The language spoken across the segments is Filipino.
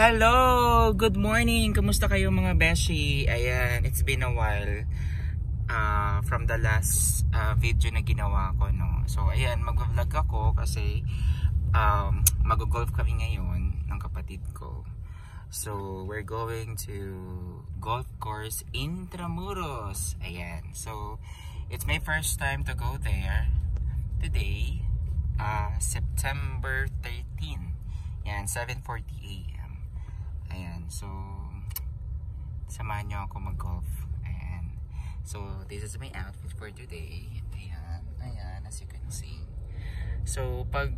Hello! Good morning! Kamusta kayo mga beshi? Ayan, it's been a while from the last video na ginawa ko, no? So, ayan, mag-vlog ako kasi mag-golf kami ngayon ng kapatid ko. So, we're going to golf course Intramuros. Ayan, so, it's my first time to go there today, September 13. Yan, 7:40 AM. Ayan, so samahan nyo ako mag-golf. Ayan. So, this is my outfit for today. Ayan, ayan, as you can see. So, pag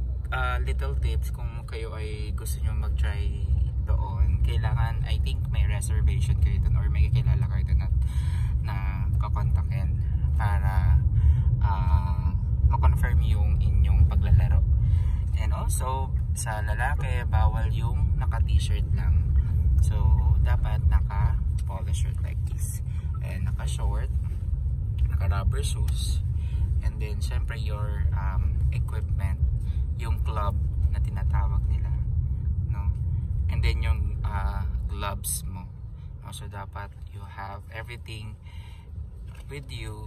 little tips, kung kayo ay gusto nyo mag-try doon, kailangan, I think may reservation kayo doon or may kakilala kayo doon na kakontakin para ma-confirm yung inyong paglalaro. And also, sa lalaki, bawal yung naka-t-shirt lang. So, dapat naka-polo shirt like this. And naka-short, naka-rubber shoes. And then, syempre, your equipment, yung club na tinatawag nila. No? And then, yung gloves mo. So, dapat you have everything with you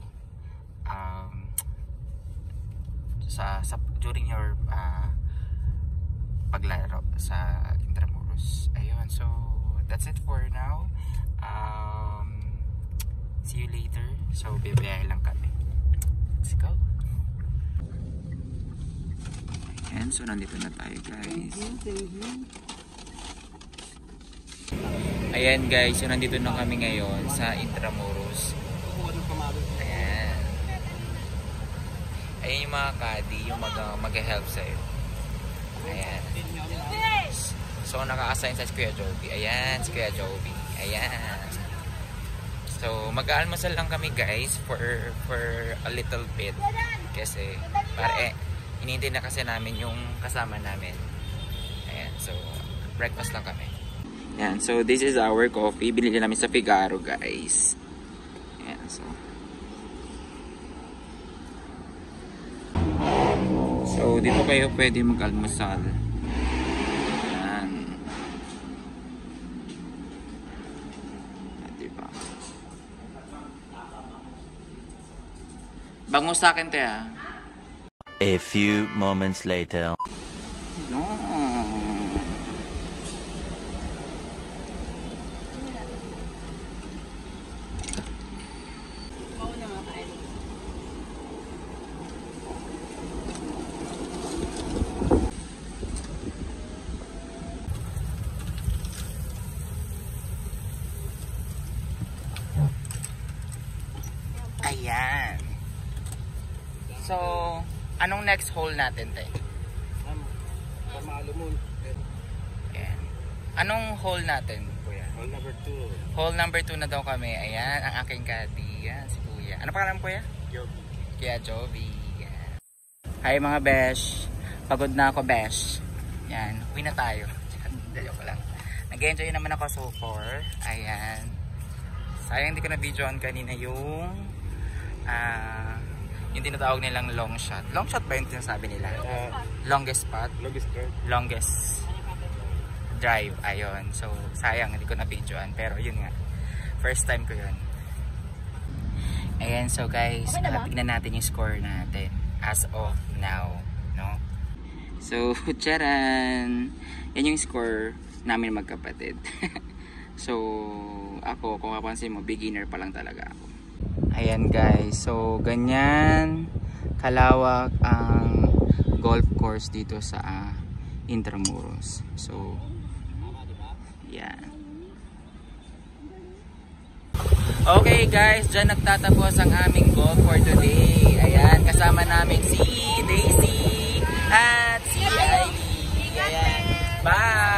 during your paglaro sa Intramuros. Ayun, so that's it for now. See you later. So bibiyay lang kami. Let's go. Ayan, so nandito na tayo, guys. Ayan, guys, so nandito na kami ngayon sa Intramuros. Ayan. Ayan yung mga caddy, yung mag-help sa'yo. Ayan. So, naka-assign sa Kuya Joby. Ayan, si Kuya Joby. Ayan. So, mag-aalmusal lang kami, guys, for a little bit. Kasi, hinihintay na kasi namin yung kasama namin. Ayan, so, breakfast lang kami. Ayan, so, this is our coffee. Binili namin sa Figaro, guys. Ayan, so. So, dito kayo pwede mag-almusal. Ayan. Diba? Bango sa akin, te, ha? A few moments later. No. Ayan. So, anong next hole natin, te? Ayan. Anong hole natin, kuya? Hole number 2. Hole number 2 na daw kami. Ayan, ang aking caddy. Ayan, si kuya. Ano pangalan mo, kuya? Joby. Kuya Joby. Ayan. Hi mga besh. Pagod na ako, besh. Ayan, uwi na tayo. Dali ko lang. Nag-enjoy naman ako so far. Ayan. Sayang hindi ko na-videoan kanina yung tinatawag nilang long shot. Long shot ba yung sinasabi nila? Longest spot? Longest drive. Longest drive. Ayun. So, sayang hindi ko na-videoan. Pero yun nga. First time ko yun. Ayan. So guys, tignan natin yung score natin as of now. No? So, charan! Yan yung score namin magkapatid. So, ako, kung kapansin mo, beginner pa lang talaga ako. Ayan guys, so ganyan kalawak ang golf course dito sa Intramuros. So, yan. Okay guys, dyan nagtatapos ang aming golf for today. Ayan, kasama namin si Daisy at si Riley. Ayan, bye!